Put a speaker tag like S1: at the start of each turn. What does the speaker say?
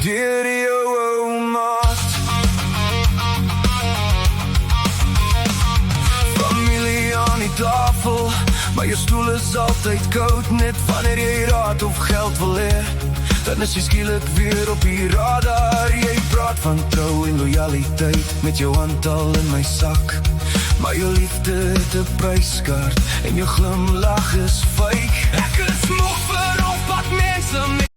S1: deur jou ou maat. Familie aan die tafel, maar jou stoel is altyd koud. Net wanneer jy raad of geld wil hê, dan is jy skielik weer op die radar. Jy praat van trou en lojaliteit, met jou handtal in my sak. Maar jou liefde het 'n pryskaart, en jou glimlach is fake. Ek is moeg vir op wat mense